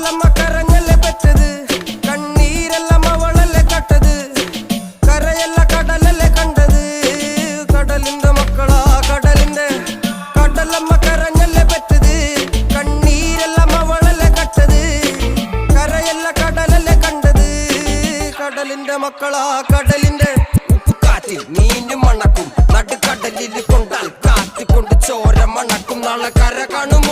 കടലമ്മ കരഞ്ഞല്ലേ പെറ്റത്, കണ്ണീരെല്ലാം അവളല്ലേ കട്ടത്, കരയല്ല കടലല്ലേ കണ്ടത്. കടലിന്റെ മക്കളാ കടലിന്റെ, കടലമ്മ കരഞ്ഞല്ലേ പെറ്റത്, കണ്ണീരെല്ലാം അവളല്ലേ കട്ടത്, കരയല്ല കടലല്ലേ കണ്ടത്. കടലിന്റെ മക്കളാ കടലിന്റെ, ഉപ്പുകാറ്റിൽ മീനും മണക്കും, നടുക്കടലിൽ കൊണ്ടാൽ കാറ്റ് കൊണ്ട് ചോര മണക്കും. നാളെ കര കാണുമോ